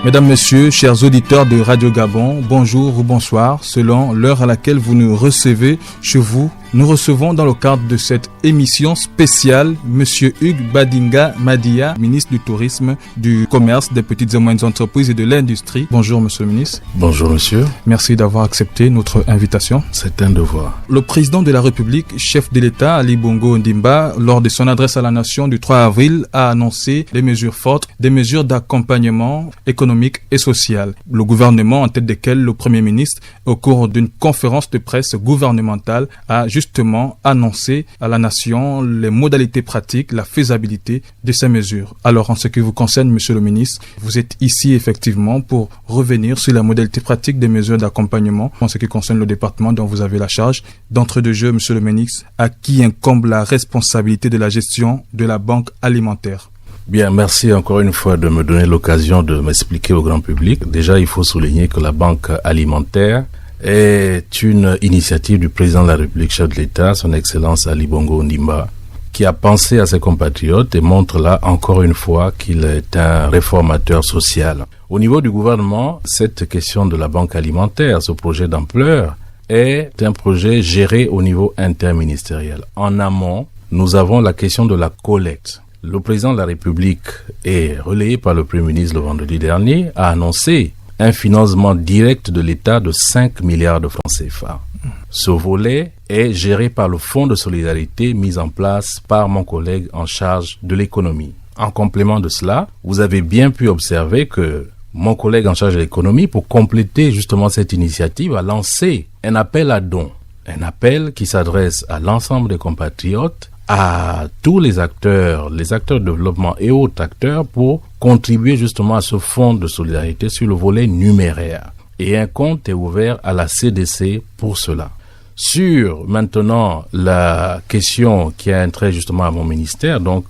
Mesdames, Messieurs, chers auditeurs de Radio Gabon, bonjour ou bonsoir, selon l'heure à laquelle vous nous recevez chez vous. Nous recevons dans le cadre de cette émission spéciale Monsieur Hugues Badinga Madia, ministre du Tourisme, du Commerce, des petites et moyennes entreprises et de l'Industrie. Bonjour Monsieur le ministre. Bonjour Monsieur. Merci d'avoir accepté notre invitation. C'est un devoir. Le président de la République, chef de l'État, Ali Bongo Ondimba, lors de son adresse à la nation du 3 avril, a annoncé des mesures fortes, des mesures d'accompagnement économique et social. Le gouvernement, en tête desquelles le Premier ministre, au cours d'une conférence de presse gouvernementale, a justement annoncé à la nation les modalités pratiques, la faisabilité de ces mesures. Alors, en ce qui vous concerne, Monsieur le ministre, vous êtes ici effectivement pour revenir sur la modalité pratique des mesures d'accompagnement en ce qui concerne le département dont vous avez la charge. D'entrée de jeu, Monsieur le ministre, à qui incombe la responsabilité de la gestion de la banque alimentaire? Bien, merci encore une fois de me donner l'occasion de m'expliquer au grand public. Déjà, il faut souligner que la banque alimentaire est une initiative du président de la République, chef de l'État, son Excellence Ali Bongo Ondimba, qui a pensé à ses compatriotes et montre là encore une fois qu'il est un réformateur social. Au niveau du gouvernement, cette question de la banque alimentaire, ce projet d'ampleur, est un projet géré au niveau interministériel. En amont, nous avons la question de la collecte. Le président de la République, et relayé par le Premier ministre le vendredi dernier, a annoncé un financement direct de l'État de 5 milliards de francs CFA. Ce volet est géré par le Fonds de solidarité mis en place par mon collègue en charge de l'économie. En complément de cela, vous avez bien pu observer que mon collègue en charge de l'économie, pour compléter justement cette initiative, a lancé un appel à dons. Un appel qui s'adresse à l'ensemble des compatriotes, à tous les acteurs de développement et autres acteurs pour contribuer justement à ce fonds de solidarité sur le volet numéraire. Et un compte est ouvert à la CDC pour cela. Sur maintenant la question qui a un trait justement à mon ministère, donc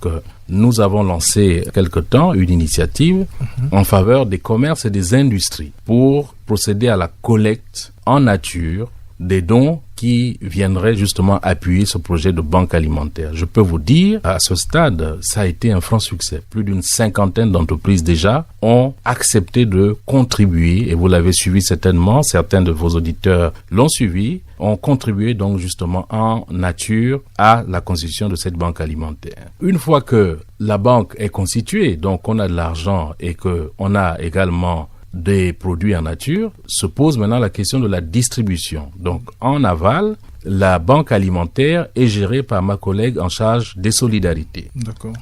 nous avons lancé quelque temps une initiative en faveur des commerces et des industries pour procéder à la collecte en nature des dons qui viendraient justement appuyer ce projet de banque alimentaire. Je peux vous dire, à ce stade, ça a été un franc succès. Plus d'une 50aine d'entreprises déjà ont accepté de contribuer, et vous l'avez suivi certainement, certains de vos auditeurs l'ont suivi, ont contribué donc justement en nature à la constitution de cette banque alimentaire. Une fois que la banque est constituée, donc on a de l'argent et qu'on a également des produits en nature, se pose maintenant la question de la distribution. Donc, en aval, la banque alimentaire est gérée par ma collègue en charge des solidarités,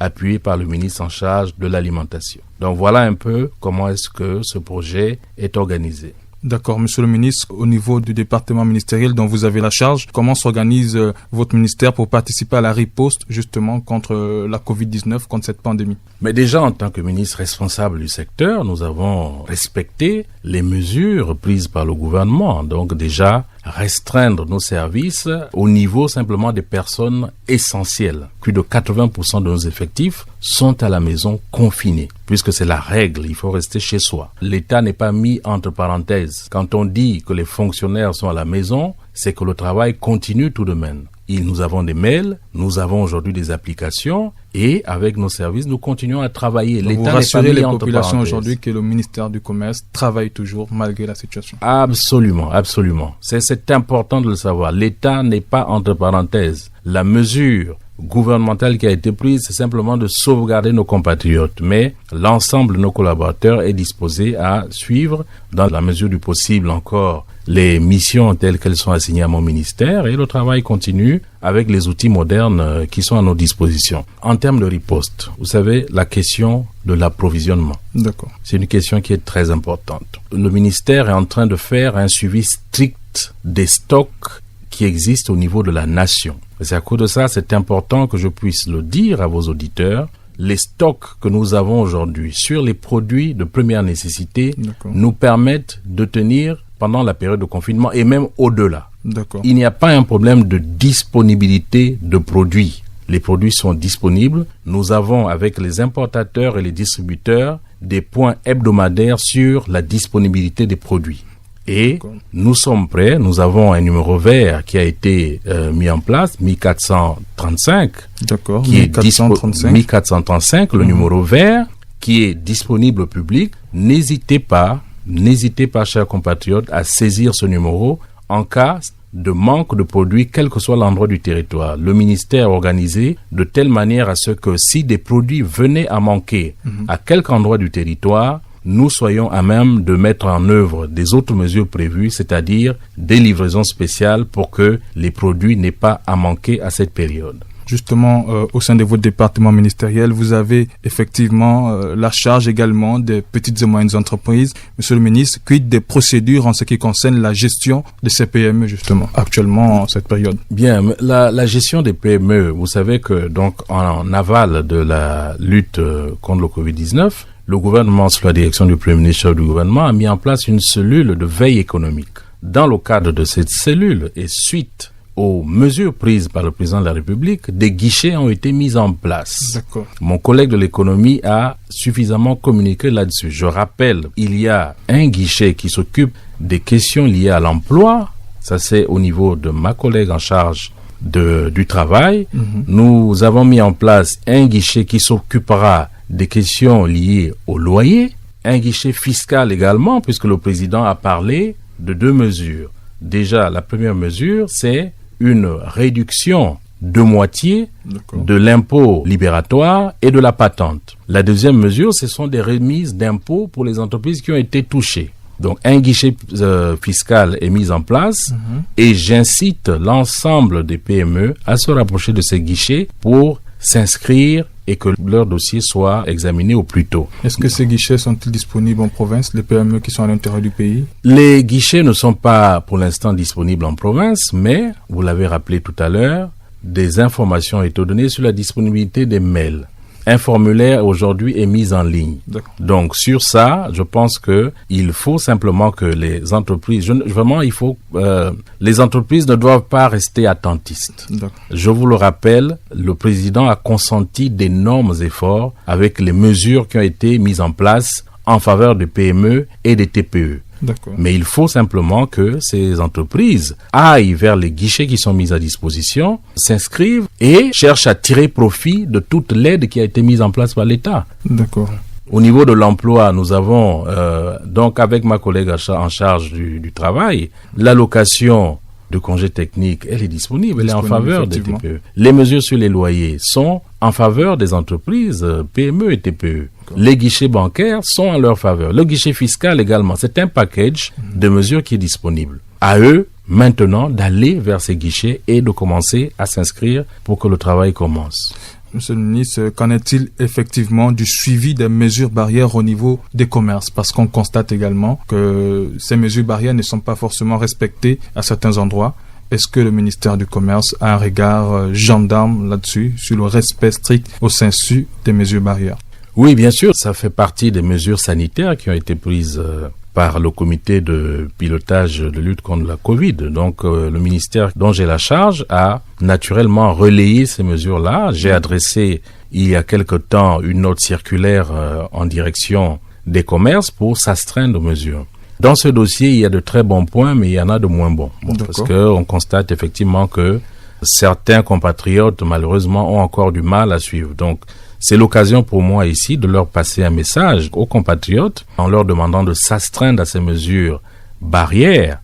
appuyée par le ministre en charge de l'alimentation. Donc, voilà un peu comment est-ce que ce projet est organisé. D'accord, Monsieur le ministre, au niveau du département ministériel dont vous avez la charge, comment s'organise votre ministère pour participer à la riposte justement contre la Covid-19, contre cette pandémie? Mais déjà, en tant que ministre responsable du secteur, nous avons respecté les mesures prises par le gouvernement. Donc déjà, restreindre nos services au niveau simplement des personnes essentielles. Plus de 80% de nos effectifs sont à la maison confinés, puisque c'est la règle, il faut rester chez soi. L'État n'est pas mis entre parenthèses. Quand on dit que les fonctionnaires sont à la maison, c'est que le travail continue tout de même. Nous avons des mails, nous avons aujourd'hui des applications et avec nos services, nous continuons à travailler. Donc l'État n'est pas mis les populations aujourd'hui que le ministère du Commerce travaille toujours malgré la situation. Absolument, absolument. C'est important de le savoir. L'État n'est pas entre parenthèses. La mesure gouvernementale qui a été prise, c'est simplement de sauvegarder nos compatriotes. Mais l'ensemble de nos collaborateurs est disposé à suivre, dans la mesure du possible encore, les missions telles qu'elles sont assignées à mon ministère et le travail continue avec les outils modernes qui sont à nos dispositions. En termes de riposte, vous savez, la question de l'approvisionnement. D'accord. C'est une question qui est très importante. Le ministère est en train de faire un suivi strict des stocks qui existent au niveau de la nation. Et c'est à cause de ça, c'est important que je puisse le dire à vos auditeurs. Les stocks que nous avons aujourd'hui sur les produits de première nécessité nous permettent de tenir pendant la période de confinement et même au-delà. Il n'y a pas un problème de disponibilité de produits. Les produits sont disponibles. Nous avons avec les importateurs et les distributeurs des points hebdomadaires sur la disponibilité des produits. Et nous sommes prêts, nous avons un numéro vert qui a été mis en place, 1435, qui est 1435, le numéro vert, qui est disponible au public, n'hésitez pas, chers compatriotes, à saisir ce numéro en cas de manque de produits, quel que soit l'endroit du territoire. Le ministère est organisé de telle manière à ce que si des produits venaient à manquer à quelque endroit du territoire, nous soyons à même de mettre en œuvre des autres mesures prévues, c'est-à-dire des livraisons spéciales pour que les produits n'aient pas à manquer à cette période. Justement, au sein de votre département ministériel, vous avez effectivement la charge également des petites et moyennes entreprises. Monsieur le ministre, quid des procédures en ce qui concerne la gestion de ces PME, justement, actuellement en cette période? Bien, la gestion des PME, vous savez que donc en aval de la lutte contre le Covid-19, le gouvernement, sous la direction du Premier ministre du gouvernement, a mis en place une cellule de veille économique. Dans le cadre de cette cellule et suite aux mesures prises par le président de la République, des guichets ont été mis en place. D'accord. Mon collègue de l'économie a suffisamment communiqué là-dessus. Je rappelle, il y a un guichet qui s'occupe des questions liées à l'emploi. Ça, c'est au niveau de ma collègue en charge du travail. Nous avons mis en place un guichet qui s'occupera des questions liées au loyer. Un guichet fiscal également, puisque le président a parlé de 2 mesures. Déjà, la première mesure, c'est une réduction de moitié de l'impôt libératoire et de la patente. La deuxième mesure, ce sont des remises d'impôts pour les entreprises qui ont été touchées. Donc, un guichet fiscal est mis en place et j'incite l'ensemble des PME à se rapprocher de ces guichets pour s'inscrire et que leur dossier soit examiné au plus tôt. Est-ce que ces guichets sont-ils disponibles en province, les PME qui sont à l'intérieur du pays? Les guichets ne sont pas pour l'instant disponibles en province, mais, vous l'avez rappelé tout à l'heure, des informations ont été données sur la disponibilité des mails. Un formulaire aujourd'hui est mis en ligne. D'accord. Donc sur ça, je pense que il faut simplement que les entreprises, les entreprises ne doivent pas rester attentistes. D'accord. Je vous le rappelle, le président a consenti d'énormes efforts avec les mesures qui ont été mises en place en faveur des PME et des TPE. D'accord. Mais il faut simplement que ces entreprises aillent vers les guichets qui sont mis à disposition, s'inscrivent et cherchent à tirer profit de toute l'aide qui a été mise en place par l'État. D'accord. Au niveau de l'emploi, nous avons, donc avec ma collègue en charge du travail, l'allocation de congés techniques, elle est disponible, elle est en faveur des TPE. Les mesures sur les loyers sont en faveur des entreprises PME et TPE. Les guichets bancaires sont en leur faveur. Le guichet fiscal également, c'est un package de mesures qui est disponible. À eux, maintenant, d'aller vers ces guichets et de commencer à s'inscrire pour que le travail commence. Monsieur le ministre, qu'en est-il effectivement du suivi des mesures barrières au niveau des commerces? Parce qu'on constate également que ces mesures barrières ne sont pas forcément respectées à certains endroits. Est-ce que le ministère du Commerce a un regard gendarme là-dessus, sur le respect strict au sein des mesures barrières? Oui, bien sûr, ça fait partie des mesures sanitaires qui ont été prises par le comité de pilotage de lutte contre la Covid. Donc, le ministère dont j'ai la charge a naturellement relayé ces mesures-là. J'ai adressé, il y a quelque temps, une note circulaire en direction des commerces pour s'astreindre aux mesures. Dans ce dossier, il y a de très bons points, mais il y en a de moins bons. Parce qu'on constate effectivement que certains compatriotes, malheureusement, ont encore du mal à suivre. Donc, c'est l'occasion pour moi ici de leur passer un message aux compatriotes en leur demandant de s'astreindre à ces mesures barrières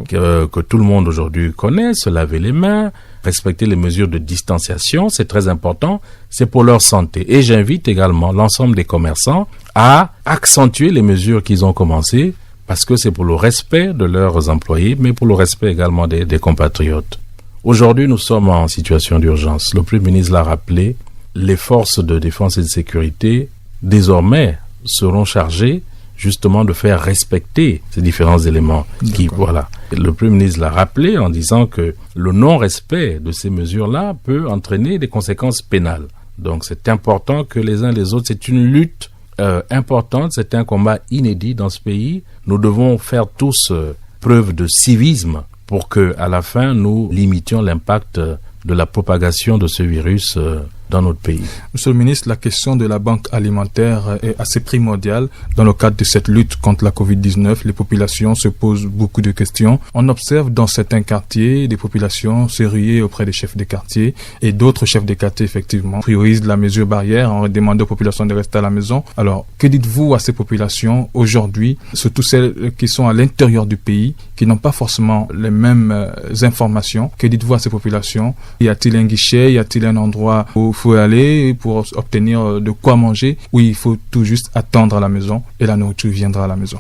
que tout le monde aujourd'hui connaît, se laver les mains, respecter les mesures de distanciation, c'est très important, c'est pour leur santé. Et j'invite également l'ensemble des commerçants à accentuer les mesures qu'ils ont commencées parce que c'est pour le respect de leurs employés, mais pour le respect également des compatriotes. Aujourd'hui, nous sommes en situation d'urgence. Le Premier ministre l'a rappelé, les forces de défense et de sécurité, désormais, seront chargées justement de faire respecter ces différents éléments. Le Premier ministre l'a rappelé en disant que le non-respect de ces mesures-là peut entraîner des conséquences pénales. Donc c'est important que les uns les autres, c'est une lutte importante, c'est un combat inédit dans ce pays. Nous devons faire tous preuve de civisme pour que, à la fin, nous limitions l'impact de la propagation de ce virus dans notre pays. Monsieur le ministre, la question de la banque alimentaire est assez primordiale. Dans le cadre de cette lutte contre la Covid-19, les populations se posent beaucoup de questions. On observe dans certains quartiers des populations se ruer auprès des chefs de quartier et d'autres chefs de quartier, effectivement, priorisent la mesure barrière en demandant aux populations de rester à la maison. Alors, que dites-vous à ces populations aujourd'hui, surtout celles qui sont à l'intérieur du pays, qui n'ont pas forcément les mêmes informations? Que dites-vous à ces populations? Y a-t-il un guichet? Y a-t-il un endroit où il faut aller pour obtenir de quoi manger, ou il faut tout juste attendre à la maison et la nourriture viendra à la maison?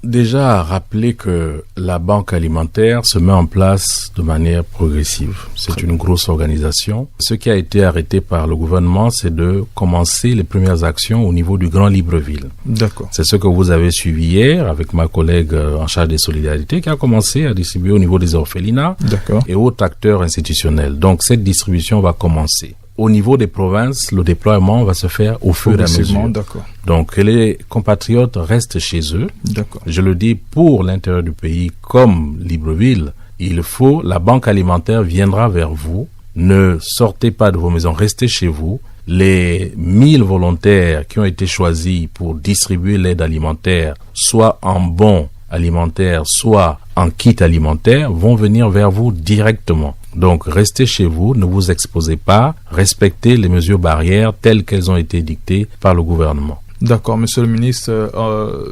Déjà, rappeler que la banque alimentaire se met en place de manière progressive. C'est une grosse organisation. Ce qui a été arrêté par le gouvernement, c'est de commencer les premières actions au niveau du Grand Libreville. D'accord. C'est ce que vous avez suivi hier avec ma collègue en charge des solidarités qui a commencé à distribuer au niveau des orphelinats. D'accord. Et autres acteurs institutionnels. Donc, cette distribution va commencer. Au niveau des provinces, le déploiement va se faire au fur et à mesure. D'accord. Donc, que les compatriotes restent chez eux. D'accord. Je le dis pour l'intérieur du pays, comme Libreville, la banque alimentaire viendra vers vous. Ne sortez pas de vos maisons, restez chez vous. Les 1000 volontaires qui ont été choisis pour distribuer l'aide alimentaire, soit en bons alimentaires, soit en kit alimentaire, vont venir vers vous directement. Donc, restez chez vous, ne vous exposez pas, respectez les mesures barrières telles qu'elles ont été dictées par le gouvernement. D'accord, monsieur le ministre,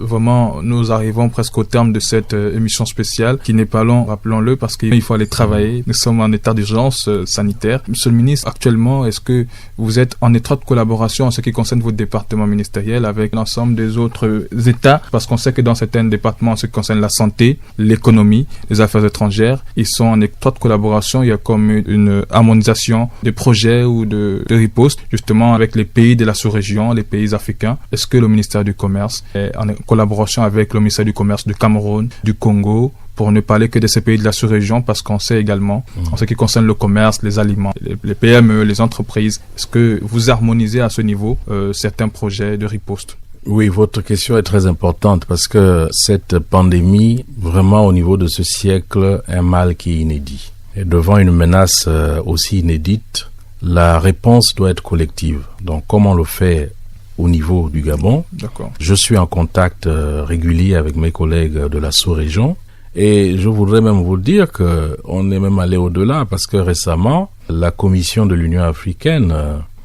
vraiment, nous arrivons presque au terme de cette émission spéciale qui n'est pas long, rappelons-le, parce qu'il faut aller travailler. Nous sommes en état d'urgence sanitaire. Monsieur le ministre, actuellement, est-ce que vous êtes en étroite collaboration en ce qui concerne votre département ministériel avec l'ensemble des autres États? Parce qu'on sait que dans certains départements, en ce qui concerne la santé, l'économie, les affaires étrangères, ils sont en étroite collaboration. Il y a comme une harmonisation des projets ou de riposte, justement, avec les pays de la sous-région, les pays africains. Est-ce que le ministère du Commerce est en collaboration avec le ministère du Commerce du Cameroun, du Congo, pour ne parler que de ces pays de la sous-région, parce qu'on sait également, en ce qui concerne le commerce, les aliments, les PME, les entreprises, est-ce que vous harmonisez à ce niveau certains projets de riposte? Oui, votre question est très importante parce que cette pandémie, vraiment au niveau de ce siècle, est un mal qui est inédit. Et devant une menace aussi inédite, la réponse doit être collective. Donc, comme on le fait au niveau du Gabon. D'accord. Je suis en contact régulier avec mes collègues de la sous-région et je voudrais même vous dire qu'on est même allé au-delà parce que récemment, la Commission de l'Union africaine,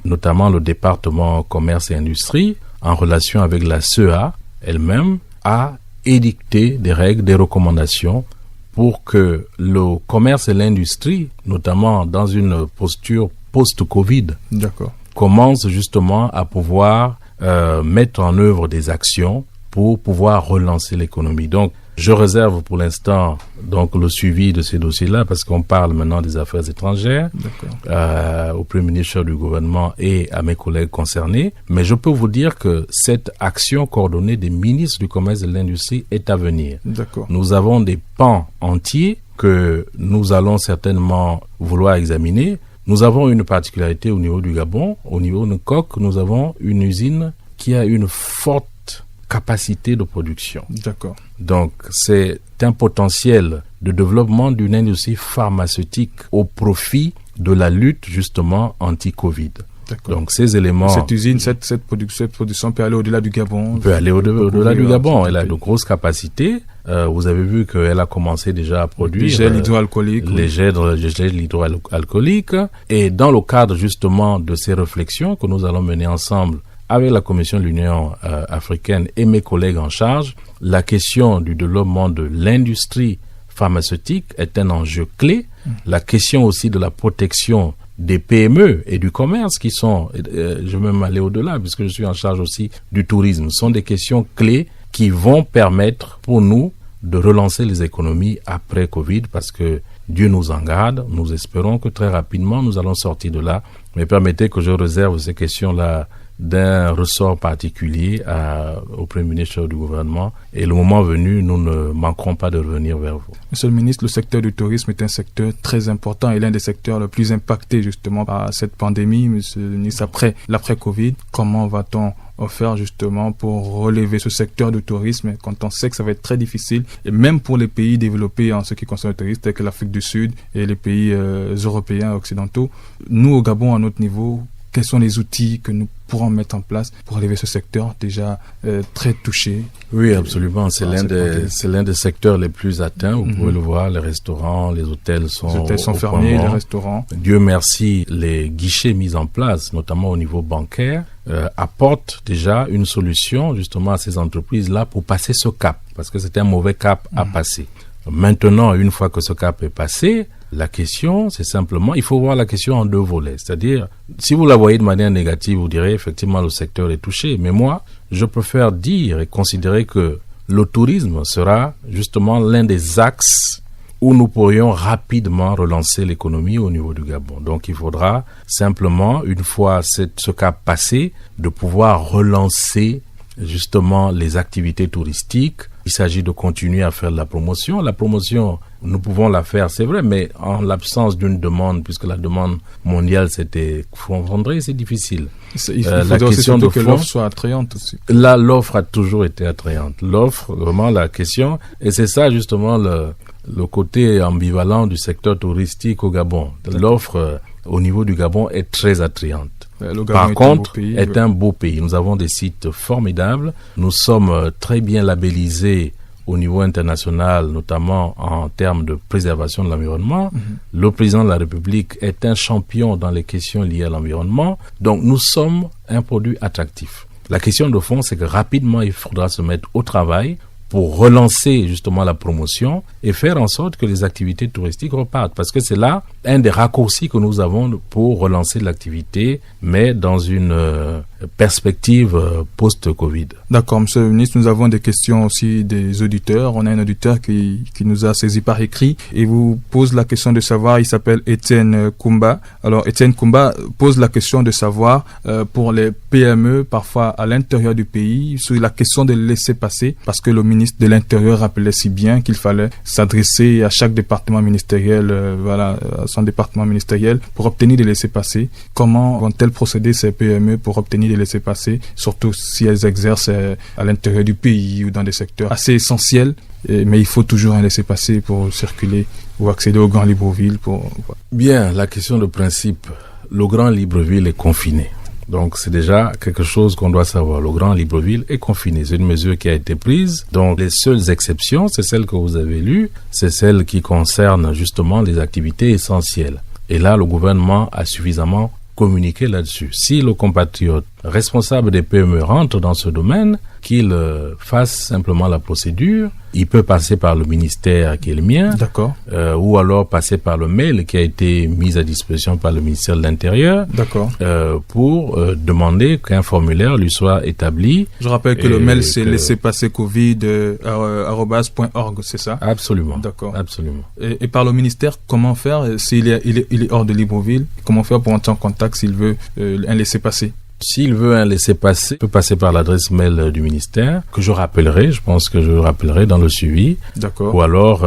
notamment le département commerce et industrie, en relation avec la CEA elle-même, a édicté des règles, des recommandations pour que le commerce et l'industrie, notamment dans une posture post-Covid, d'accord, commencent justement à pouvoir mettre en œuvre des actions pour pouvoir relancer l'économie. Donc, je réserve pour l'instant donc le suivi de ces dossiers-là parce qu'on parle maintenant des affaires étrangères au Premier ministre du gouvernement et à mes collègues concernés. Mais je peux vous dire que cette action coordonnée des ministres du commerce et de l'industrie est à venir. D'accord. Nous avons des pans entiers que nous allons certainement vouloir examiner. Nous avons une particularité au niveau du Gabon, au niveau de Coq, nous avons une usine qui a une forte capacité de production. D'accord. Donc, c'est un potentiel de développement d'une industrie pharmaceutique au profit de la lutte justement anti-Covid. D'accord. Donc, ces éléments... Cette usine, cette production peut aller au-delà du Gabon. Peut aller au-delà du Gabon. Elle a de grosses capacités. Vous avez vu qu'elle a commencé déjà à produire... Les gels hydroalcooliques. Les gels hydroalcooliques. Et dans le cadre justement de ces réflexions que nous allons mener ensemble avec la Commission de l'Union africaine et mes collègues en charge, la question du développement de l'industrie pharmaceutique est un enjeu clé. La question aussi de la protection des PME et du commerce qui sont, je vais même aller au-delà puisque je suis en charge aussi du tourisme, sont des questions clés qui vont permettre pour nous de relancer les économies après Covid parce que Dieu nous en garde. Nous espérons que très rapidement nous allons sortir de là. Mais permettez que je réserve ces questions-là d'un ressort particulier au Premier ministre du gouvernement. Et le moment venu, nous ne manquerons pas de revenir vers vous. Monsieur le ministre, le secteur du tourisme est un secteur très important et l'un des secteurs les plus impactés justement par cette pandémie. Monsieur le ministre, après l'après-Covid, comment va-t-on faire justement pour relever ce secteur du tourisme quand on sait que ça va être très difficile et même pour les pays développés en ce qui concerne le tourisme, tels que l'Afrique du Sud et les pays européens occidentaux. Nous, au Gabon, à notre niveau, quels sont les outils que nous pourrons mettre en place pour relever ce secteur déjà très touché? Oui, absolument. C'est l'un des secteurs les plus atteints. Vous pouvez le voir, les restaurants, les hôtels sont fermés, les restaurants. Dieu merci, les guichets mis en place, notamment au niveau bancaire, apportent déjà une solution justement à ces entreprises-là pour passer ce cap, parce que c'était un mauvais cap à passer. Maintenant, une fois que ce cap est passé, la question, c'est simplement, il faut voir la question en deux volets. C'est-à-dire, si vous la voyez de manière négative, vous direz effectivement le secteur est touché. Mais moi, je préfère dire et considérer que le tourisme sera justement l'un des axes où nous pourrions rapidement relancer l'économie au niveau du Gabon. Donc il faudra simplement, une fois ce cap passé, de pouvoir relancer justement les activités touristiques. Il s'agit de continuer à faire de la promotion. La promotion, nous pouvons la faire, c'est vrai, mais en l'absence d'une demande, puisque la demande mondiale s'était effondrée, c'est difficile. Il faudrait question aussi que l'offre soit attrayante aussi. Là, l'offre a toujours été attrayante. L'offre, vraiment la question, et c'est ça justement le côté ambivalent du secteur touristique au Gabon. L'offre au niveau du Gabon est très attrayante. Par contre, est un beau pays. Nous avons des sites formidables. Nous sommes très bien labellisés au niveau international, notamment en termes de préservation de l'environnement. Le président de la République est un champion dans les questions liées à l'environnement. Donc, nous sommes un produit attractif. La question de fond, c'est que rapidement, il faudra se mettre au travail pour relancer justement la promotion et faire en sorte que les activités touristiques repartent. Parce que c'est là un des raccourcis que nous avons pour relancer l'activité, mais dans une perspective post-Covid. D'accord, Monsieur le ministre, nous avons des questions aussi des auditeurs. On a un auditeur qui nous a saisi par écrit et vous pose la question de savoir, il s'appelle Étienne Koumba. Alors Étienne Koumba pose la question de savoir pour les PME, parfois à l'intérieur du pays, sur la question de laisser passer, parce que le ministre de l'Intérieur rappelait si bien qu'il fallait s'adresser à chaque département ministériel, à son département ministériel, pour obtenir des laissez-passer. Comment vont-elles procéder ces PME pour obtenir des laissez-passer, surtout si elles exercent à l'intérieur du pays ou dans des secteurs assez essentiels, mais il faut toujours un laissez-passer pour circuler ou accéder au Grand Libreville. Bien, la question de principe, le Grand Libreville est confiné. Donc, c'est déjà quelque chose qu'on doit savoir. Le Grand Libreville est confiné. C'est une mesure qui a été prise. Donc, les seules exceptions, c'est celles que vous avez lues, c'est celles qui concernent justement les activités essentielles. Et là, le gouvernement a suffisamment communiqué là-dessus. Si le compatriote responsable des PME rentre dans ce domaine, qu'il fasse simplement la procédure. Il peut passer par le ministère qui est le mien. D'accord. Ou alors passer par le mail qui a été mis à disposition par le ministère de l'Intérieur. D'accord. Pour demander qu'un formulaire lui soit établi. Je rappelle que le mail c'est laissezpassercovid@org, c'est ça? Absolument. D'accord. Absolument. Et par le ministère, comment faire s'il est hors de Libreville? Comment faire pour entrer en contact s'il veut un laissez-passer? S'il veut un laissez-passer, il peut passer par l'adresse mail du ministère, que je rappellerai, je pense que je rappellerai dans le suivi. D'accord. Ou alors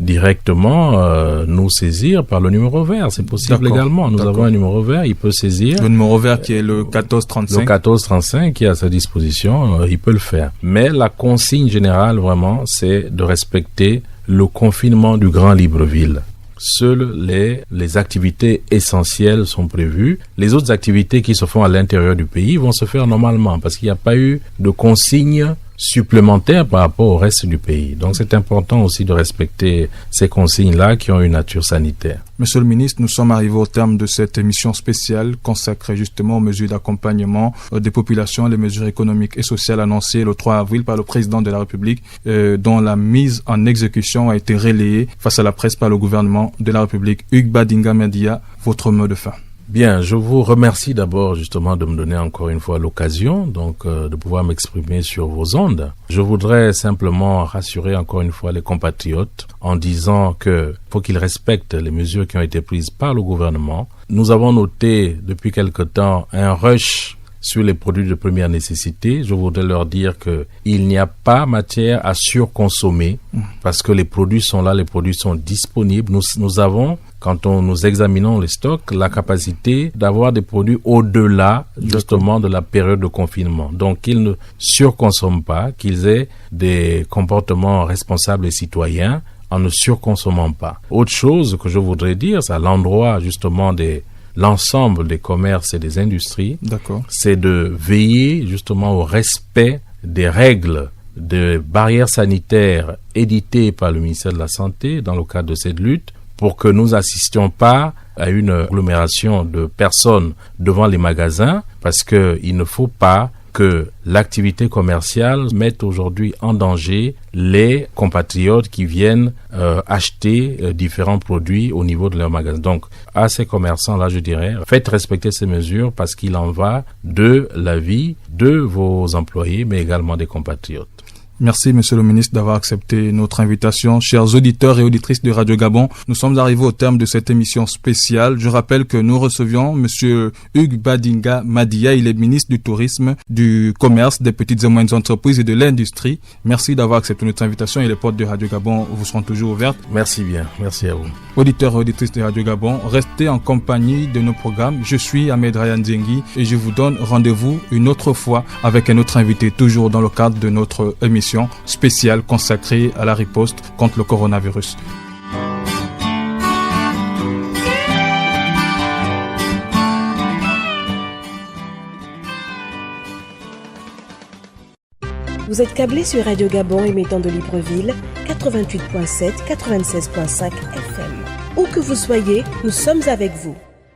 directement nous saisir par le numéro vert, c'est possible également. Nous avons un numéro vert, il peut saisir. Le numéro vert qui est le 1435. Le 1435 qui est à sa disposition, il peut le faire. Mais la consigne générale vraiment, c'est de respecter le confinement du Grand Libreville. Seules les activités essentielles sont prévues. Les autres activités qui se font à l'intérieur du pays vont se faire normalement parce qu'il n'y a pas eu de consignes supplémentaires par rapport au reste du pays. Donc c'est important aussi de respecter ces consignes-là qui ont une nature sanitaire. Monsieur le ministre, nous sommes arrivés au terme de cette émission spéciale consacrée justement aux mesures d'accompagnement des populations, les mesures économiques et sociales annoncées le 3 avril par le président de la République, dont la mise en exécution a été relayée face à la presse par le gouvernement de la République. Hugues Badinga Media, votre mot de fin. Bien, je vous remercie d'abord justement de me donner encore une fois l'occasion de pouvoir m'exprimer sur vos ondes. Je voudrais simplement rassurer encore une fois les compatriotes en disant que faut qu'ils respectent les mesures qui ont été prises par le gouvernement. Nous avons noté depuis quelque temps un rush sur les produits de première nécessité. Je voudrais leur dire que il n'y a pas matière à surconsommer parce que les produits sont là, les produits sont disponibles. Nous avons, quand nous examinons les stocks, la capacité d'avoir des produits au-delà justement de la période de confinement. Donc qu'ils ne surconsomment pas, qu'ils aient des comportements responsables et citoyens en ne surconsommant pas. Autre chose que je voudrais dire, c'est à l'endroit justement des l'ensemble des commerces et des industries. D'accord. C'est de veiller justement au respect des règles de barrières sanitaires éditées par le ministère de la Santé dans le cadre de cette lutte, pour que nous n'assistions pas à une agglomération de personnes devant les magasins, parce qu'il ne faut pas que l'activité commerciale mette aujourd'hui en danger les compatriotes qui viennent acheter différents produits au niveau de leur magasin. Donc, à ces commerçants-là, je dirais, faites respecter ces mesures parce qu'il en va de la vie de vos employés, mais également des compatriotes. Merci, Monsieur le ministre, d'avoir accepté notre invitation. Chers auditeurs et auditrices de Radio Gabon, nous sommes arrivés au terme de cette émission spéciale. Je rappelle que nous recevions Monsieur Hugues Badinga Madia. Il est ministre du Tourisme, du Commerce, des petites et moyennes entreprises et de l'Industrie. Merci d'avoir accepté notre invitation et les portes de Radio Gabon vous seront toujours ouvertes. Merci bien. Merci à vous. Auditeurs et auditrices de Radio Gabon, restez en compagnie de nos programmes. Je suis Ahmed Ryan Zengi et je vous donne rendez-vous une autre fois avec un autre invité, toujours dans le cadre de notre émission spéciale consacrée à la riposte contre le coronavirus. Vous êtes câblé sur Radio Gabon émettant de Libreville, 88.7, 96.5 FM. Où que vous soyez, nous sommes avec vous.